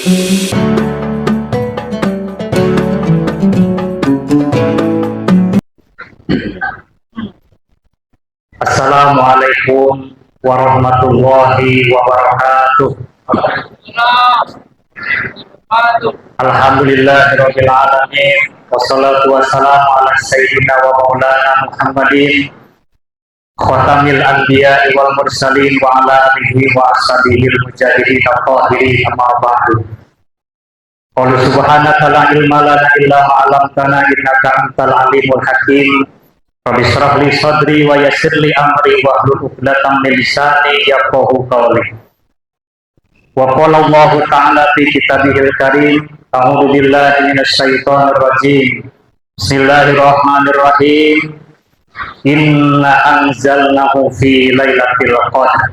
Assalamualaikum warahmatullahi wabarakatuh. Alhamdulillahirabbil alamin. Wassalatu wassalamu ala sayyidina wa maulana Muhammadin khatamil anbiya'i wal mursalin wa ala alihi wa ashabihil mujahidin at-tahirin, amma ba'du. Qul subhanaka la ilma lana illa ma 'allamtana innaka antal alimul hakim. Rabbi shrah li sadri wa yassir li amri wa hlul 'uqdatam min lisani yafqahu qawli. Wa qala Allah ta'ala fi kitabihil karim, a'udzu billahi minasy syaithanir rajim. Bismillahirrahmanirrahim. Inna anzalnahu fi lailatul qadar.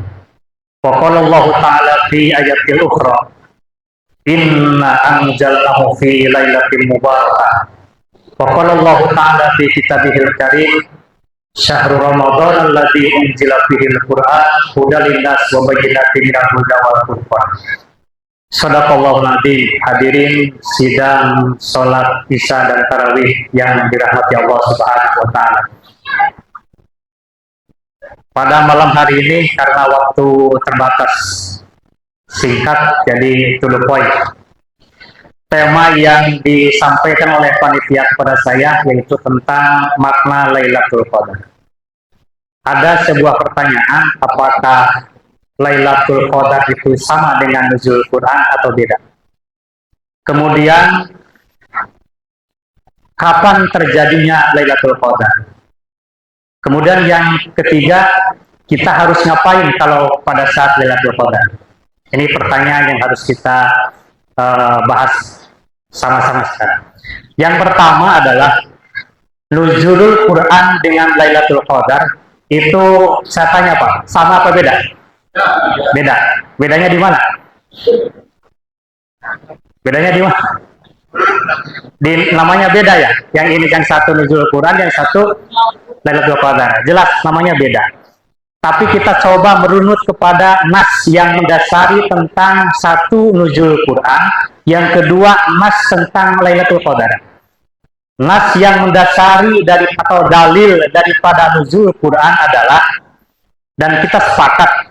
Wa qala Allah ta'ala fi ayatil ukhra, inna anzalnahu fi lailatul mubarakah. Wa qala Allah ta'ala fi kitabihil karim, syahrul ramadan alladzi unzila fihil qur'an hudal linnas wa bayyinatin minal huda wal furqan. Shadaqallahul adzim. Hadirin sidang salat Isya dan tarawih yang dirahmati Allah Subhanahu wa taala. Pada malam hari ini karena waktu terbatas singkat, jadi to the point. Tema yang disampaikan oleh panitia kepada saya yaitu tentang makna Lailatul Qadar. Ada sebuah pertanyaan, apakah Lailatul Qadar itu sama dengan nuzul Quran atau beda? Kemudian, kapan terjadinya Lailatul Qadar? Kemudian yang ketiga, kita harus ngapain kalau pada saat Lailatul Qadar? Ini pertanyaan yang harus kita bahas sama-sama sekarang. Yang pertama adalah nuzulul Quran dengan Lailatul Qadar itu, saya tanya Pak, sama apa beda? Beda. Bedanya di mana? Bedanya di mana? Namanya beda ya. Yang ini yang satu nuzulul Quran, yang satu Lailatul Qadar. Jelas namanya beda. Tapi kita coba merunut kepada nas yang mendasari tentang satu nuzul Quran, yang kedua nas tentang Lailatul Qadar. Nas yang mendasari dari atau dalil daripada nuzul Quran adalah, dan kita sepakat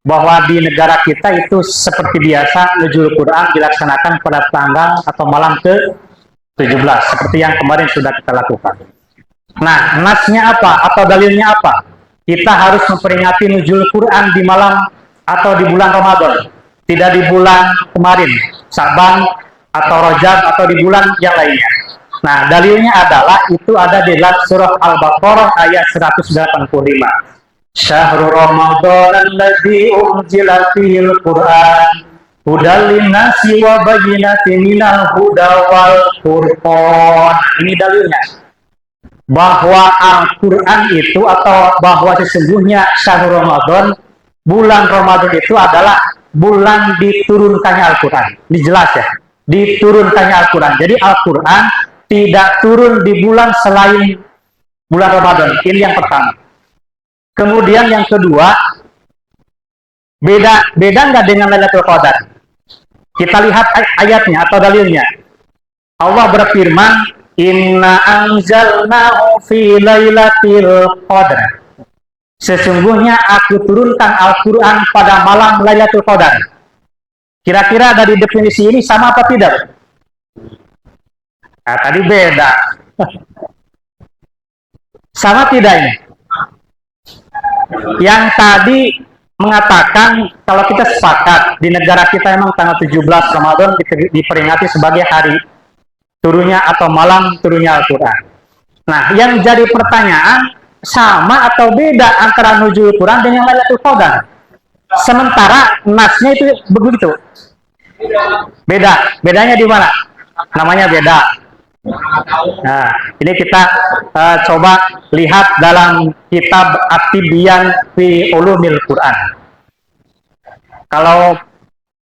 bahwa di negara kita itu seperti biasa nuzul Quran dilaksanakan pada tanggal atau malam ke-17 seperti yang kemarin sudah kita lakukan. Nah, nasnya apa atau dalilnya apa? Kita harus memperingati nuzul Quran di malam atau di bulan Ramadan, tidak di bulan kemarin, Sa'ban atau Rajab atau di bulan yang lainnya. Nah, dalilnya adalah itu ada di dalam surah Al-Baqarah ayat 185. Syahrul Ramadan alladzi unzila fihil Quran hudal linnasi wa bayyinatin minal huda wal furqan. Ini dalilnya bahwa Al-Quran itu, atau bahwa sesungguhnya syahrul Ramadan, bulan Ramadan itu adalah bulan diturunkannya Al-Quran. Ini jelas ya, diturunkannya Al-Quran. Jadi Al-Quran tidak turun di bulan selain bulan Ramadan. Ini yang pertama. Kemudian yang kedua, beda nggak dengan Lailatul Qadar? Kita lihat ayatnya atau dalilnya. Allah berfirman, inna anzalnahu fi lailatul qadar. Sesungguhnya aku turunkan Al-Quran pada malam Lailatul Qadar. Kira-kira dari definisi ini sama apa tidak? Nah, tadi beda. Sama tidak ini? Yang tadi mengatakan kalau kita sepakat di negara kita memang tanggal 17 Ramadan diperingati sebagai hari turunnya atau malam turunnya Al-Quran. Nah, yang jadi pertanyaan, sama atau beda antara nuzul Quran dengan Lailatul Qadar? Sementara nasnya itu begitu. Beda. Bedanya di mana? Namanya beda. Nah, ini kita coba lihat dalam kitab At-Tibyan fi Ulumil Quran. Kalau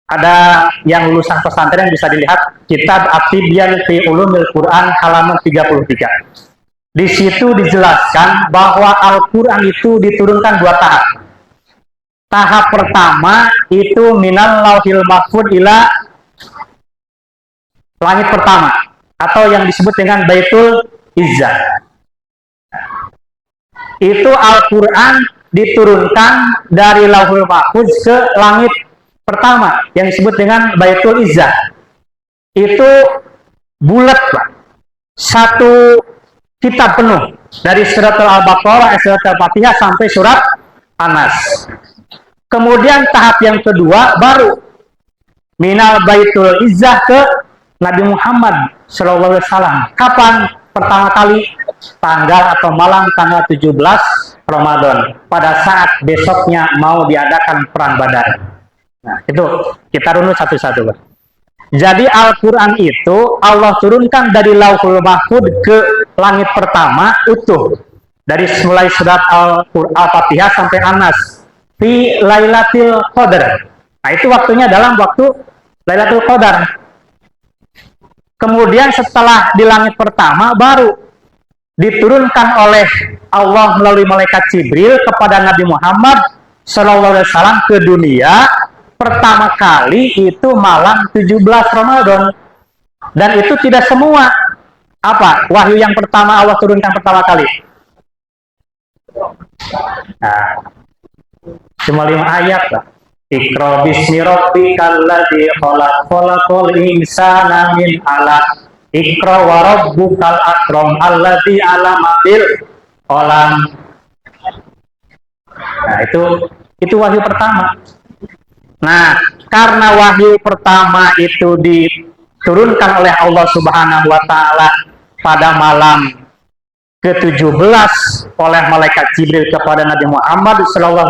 ada yang lulusan pesantren bisa dilihat kitab At-Tibyan fi Ulumil Quran halaman 33. Di situ dijelaskan bahwa Al-Quran itu diturunkan dua tahap. Tahap pertama itu minal lauhil mahfud ila langit pertama atau yang disebut dengan Baitul Izzah. Itu Al-Quran diturunkan dari Lauhul Mahfuz ke langit pertama yang disebut dengan Baitul Izzah. Itu bulat, Pak. Satu kitab penuh dari surat Al-Baqarah, surat Al-Fatihah sampai surat An-Nas. Kemudian tahap yang kedua baru minal Baitul Izzah ke Nabi Muhammad SAW. Kapan pertama kali? Tanggal atau malam tanggal 17 Ramadan, pada saat besoknya mau diadakan perang Badar. Nah, itu kita runut satu-satu, Pak. Jadi Al-Quran itu Allah turunkan dari Lauhul Mahfuz ke langit pertama utuh, dari mulai surat Al-Fatihah sampai An-Nas fi Lailatul Qadar. Nah, itu waktunya dalam waktu Lailatul Qadar. Kemudian setelah di langit pertama baru diturunkan oleh Allah melalui malaikat Jibril kepada Nabi Muhammad SAW ke dunia pertama kali itu malam 17 Ramadan. Dan itu tidak semua wahyu yang pertama Allah turunkan pertama kali. Nah, cuma 5 ayat lah. Iqra bismi rabbikal ladzi khalaq, khalaqal insana min 'alaq. Iqra wa rabbukal akram alladzi 'allama bil qalam. Nah, itu wahyu pertama. Nah, karena wahyu pertama itu diturunkan oleh Allah Subhanahu wa taala pada malam ke-17 oleh malaikat Jibril kepada Nabi Muhammad SAW,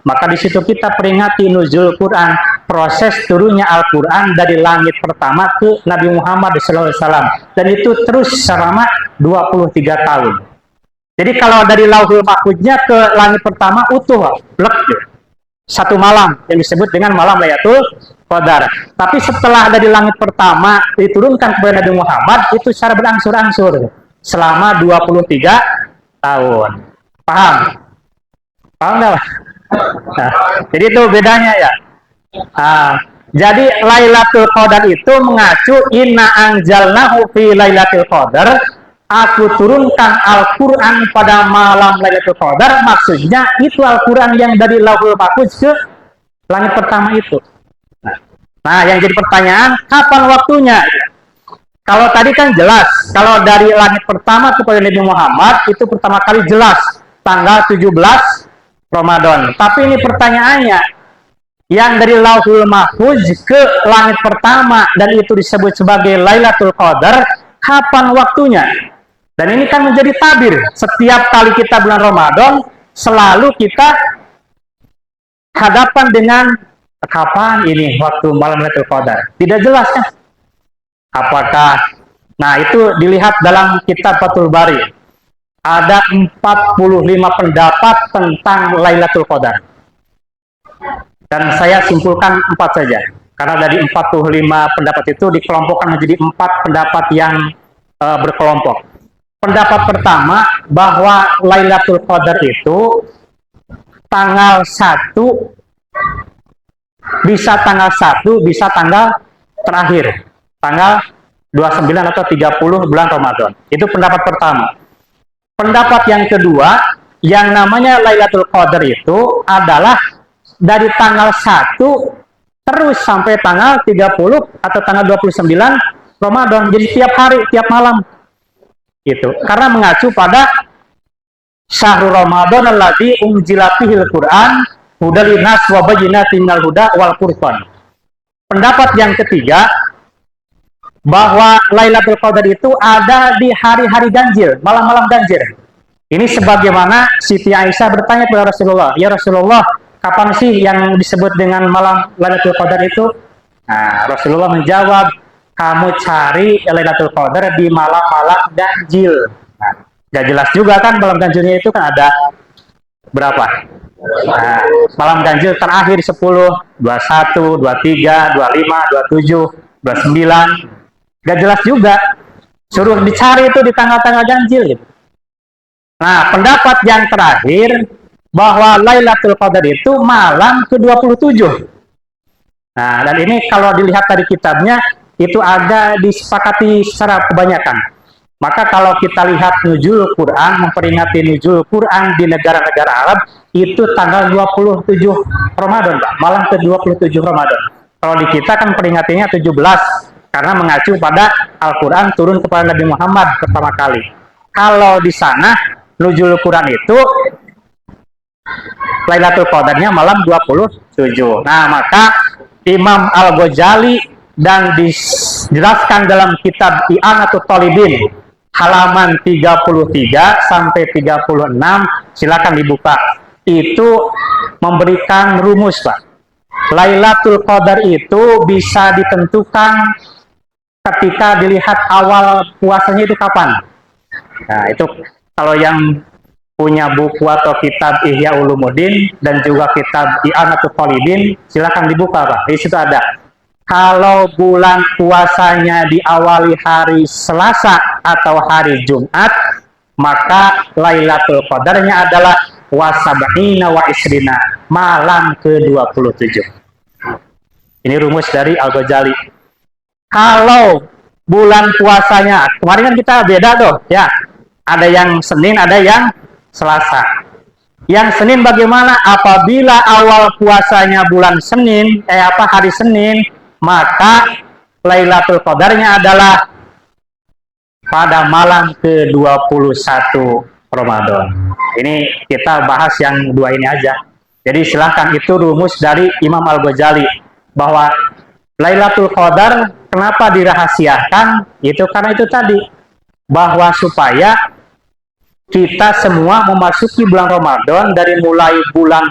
maka di situ kita peringati nuzul Quran, proses turunnya Al-Quran dari langit pertama ke Nabi Muhammad SAW, dan itu terus selama 23 tahun. Jadi kalau dari Lauhul Mahfuznya ke langit pertama utuh, blek, satu malam yang disebut dengan malam Lailatul Qadar. Tapi setelah dari langit pertama diturunkan kepada Nabi Muhammad, itu secara berangsur-angsur selama 23 tahun. Paham? Paham nggak? Nah, jadi itu bedanya ya. Jadi Lailatul Qadar itu mengacu inna anzalnahu fi Lailatul Qadar. Aku turunkan Al-Quran pada malam Lailatul Qadar, maksudnya itu Al-Quran yang dari Lauhul Mahfuz ke langit pertama itu. Nah, yang jadi pertanyaan, kapan waktunya? Kalau tadi kan jelas, kalau dari langit pertama kepada Nabi Muhammad, itu pertama kali jelas, tanggal 17 Ramadan. Tapi ini pertanyaannya, yang dari Lauhul Mahfuz ke langit pertama, dan itu disebut sebagai Lailatul Qadar, kapan waktunya? Dan ini kan menjadi tabir. Setiap kali kita bulan Ramadan, selalu kita hadapan dengan kapan ini waktu malam Lailatul Qadar. Tidak jelas kan? Apakah? Nah, itu dilihat dalam kitab Fathul Bari. Ada 45 pendapat tentang Lailatul Qadar. Dan saya simpulkan 4 saja. Karena dari 45 pendapat itu dikelompokkan menjadi 4 pendapat yang berkelompok. Pendapat pertama, bahwa Lailatul Qadar itu tanggal 1, bisa tanggal 1, bisa tanggal terakhir, tanggal 29 atau 30 bulan Ramadan. Itu pendapat pertama. Pendapat yang kedua, yang namanya Lailatul Qadar itu adalah dari tanggal 1 terus sampai tanggal 30 atau tanggal 29 Ramadan. Jadi tiap hari, tiap malam. Gitu. Karena mengacu pada Syahrul Ramadan alladzi unzila fihil Qur'an hudal linnas wa bayyinatin minal huda wal furqan. Pendapat yang ketiga, bahwa Lailatul Qadar itu ada di hari-hari ganjil, malam-malam ganjil. Ini sebagaimana Siti Aisyah bertanya kepada Rasulullah, "Ya Rasulullah, kapan sih yang disebut dengan malam Lailatul Qadar itu?" Nah, Rasulullah menjawab, "Kamu cari Lailatul Qadar di malam-malam ganjil." Nah, gak jelas juga kan malam ganjilnya itu kan ada berapa? Nah, malam ganjil terakhir 10, 21, 23, 25, 27, 29. Gak jelas juga. Suruh dicari itu di tanggal-tanggal ganjil gitu. Nah, pendapat yang terakhir bahwa Lailatul Qadar itu malam ke-27. Nah, dan ini kalau dilihat dari kitabnya itu agak disepakati secara kebanyakan. Maka kalau kita lihat nuzul Quran, memperingati nuzul Quran di negara-negara Arab, itu tanggal 27 Ramadan, Pak. Malam ke-27 Ramadan. Kalau di kita kan peringatinya 17, karena mengacu pada Al-Quran turun kepada Nabi Muhammad pertama kali. Kalau di sana, nuzul Quran itu Lailatul Qadarnya malam 27. Nah, maka Imam Al-Ghazali dan dijelaskan dalam kitab I'anatul Talibin halaman 33 sampai 36, silakan dibuka. Itu memberikan rumus, Pak. Lailatul Qadar itu bisa ditentukan ketika dilihat awal puasanya itu kapan. Nah, itu kalau yang punya buku atau kitab Ihya Ulumuddin dan juga kitab I'anatul Talibin, silakan dibuka, Pak. Di situ ada. Kalau bulan puasanya diawali hari Selasa atau hari Jumat, maka Lailatul Qadarnya adalah wasab'ina wa isrina, malam ke-27. Ini rumus dari Al-Ghazali. Kalau bulan puasanya, kemarin kan kita beda tuh, ya. Ada yang Senin, ada yang Selasa. Yang Senin bagaimana? Apabila awal puasanya bulan Senin, hari Senin, maka Lailatul Qadarnya adalah pada malam ke-21 Ramadan. Ini kita bahas yang dua ini aja. Jadi silahkan, itu rumus dari Imam Al-Ghazali, bahwa Lailatul Qadar kenapa dirahasiakan? Itu karena itu tadi, bahwa supaya kita semua memasuki bulan Ramadan dari mulai bulan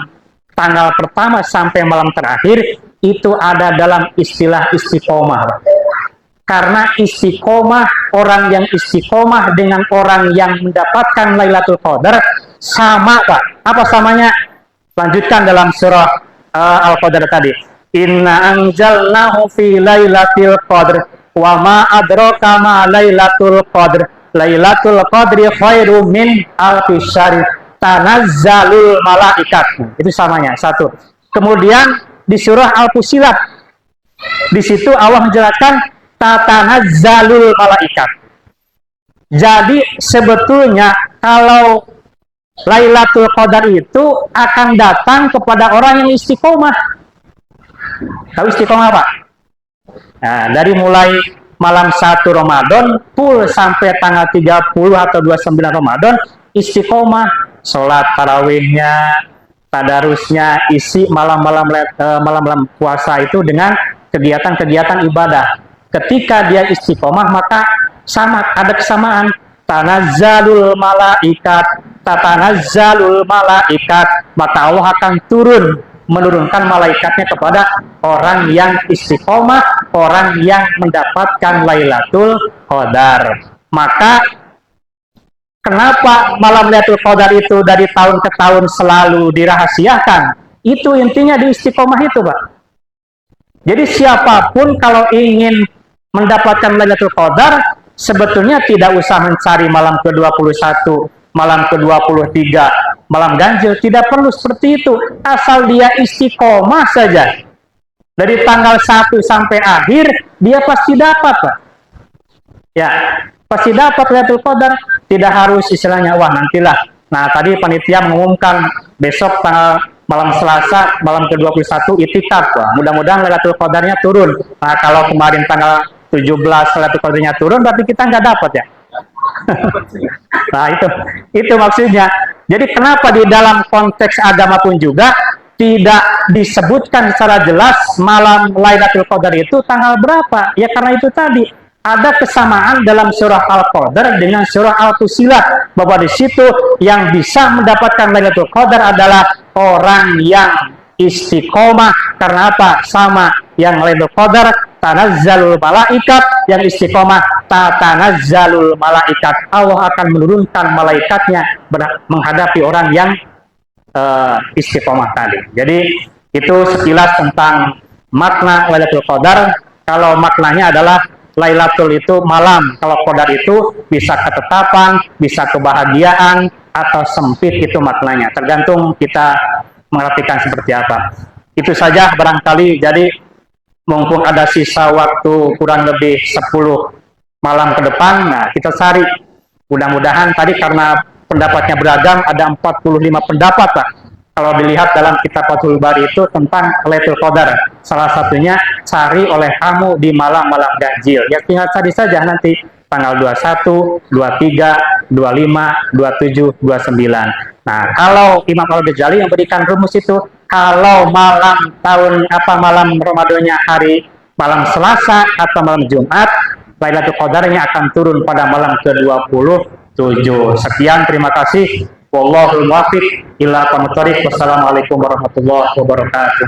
tanggal pertama sampai malam terakhir itu ada dalam istilah istiqomah. Karena istiqomah, orang yang istiqomah dengan orang yang mendapatkan Lailatul Qadar sama, Pak. Apa samanya? Lanjutkan dalam surah Al-Qadar tadi. Inna anjalnahu fi Lailatul Qadr wa ma adraka ma Lailatul Qadr. Lailatul Qadri khairu min alfi syahr tanazzalul malaikat. Itu samanya, satu. Kemudian di surah Al-Fussilat, di situ Allah menjelaskan tatanazzalul malaikat. Jadi sebetulnya kalau Lailatul Qadar itu akan datang kepada orang yang istiqomah. Tahu istiqomah, Pak? Nah, dari mulai malam 1 Ramadan full sampai tanggal 30 atau 29 Ramadan istiqomah, sholat tarawihnya, tadarusnya, isi malam-malam puasa itu dengan kegiatan-kegiatan ibadah. Ketika dia istiqomah maka sama, ada kesamaan. Tanazzalul malaikat, tatanazzalul malaikat, maka Allah akan menurunkan malaikatnya kepada orang yang istiqomah, orang yang mendapatkan Lailatul Qadar. Maka kenapa malam Lailatul Qadar itu dari tahun ke tahun selalu dirahasiakan? Itu intinya di istiqomah itu, Pak. Jadi siapapun kalau ingin mendapatkan Lailatul Qadar, sebetulnya tidak usah mencari malam ke-21, malam ke-23, malam ganjil, tidak perlu seperti itu. Asal dia istiqomah saja. Dari tanggal 1 sampai akhir, dia pasti dapat, Pak. Ya, pasti dapat Lailatul Qadar. Tidak harus istilahnya, wah nantilah. Nah, tadi panitia mengumumkan besok tanggal malam Selasa, malam ke-21 itikaf. Mudah-mudahan Lailatul Qadarnya turun. Nah, kalau kemarin tanggal 17 Lailatul Qadarnya turun, berarti kita nggak dapat ya. Nah, itu maksudnya. Jadi kenapa di dalam konteks agama pun juga tidak disebutkan secara jelas malam Lailatul Qadar itu tanggal berapa? Ya karena itu tadi ada kesamaan dalam surah Al-Qadar dengan surah Al-Fussilat, bahwa di situ yang bisa mendapatkan Lailatul Qadar adalah orang yang istiqomah. Karena apa? Sama, yang Lailatul Qadar tanazzalul malaikat, yang istiqomah tatanazzalul malaikat. Allah akan menurunkan malaikatnya menghadapi orang yang istiqomah tadi. Jadi itu sekilas tentang makna Lailatul Qadar. Kalau maknanya adalah Lailatul itu malam, kalau Qadar itu bisa ketetapan, bisa kebahagiaan, atau sempit, itu maknanya. Tergantung kita mengartikan seperti apa. Itu saja barangkali. Jadi mumpung ada sisa waktu kurang lebih 10 malam ke depan, nah kita cari. Mudah-mudahan tadi karena pendapatnya beragam, ada 45 pendapat Pak. Kalau dilihat dalam kitab Fathul Bari itu tentang Lailatul Qadar. Salah satunya cari oleh kamu di malam-malam ganjil. Ya tinggal cari saja nanti tanggal 21, 23, 25, 27, 29. Nah, kalau Imam Al-Ghazali yang berikan rumus itu, kalau malam Ramadannya hari malam Selasa atau malam Jumat, Lailatul Qadarnya akan turun pada malam ke-27. Sekian, terima kasih. Wallahul muwaffiq ila aqwamit thoriq. Wassalamualaikum warahmatullahi wabarakatuh.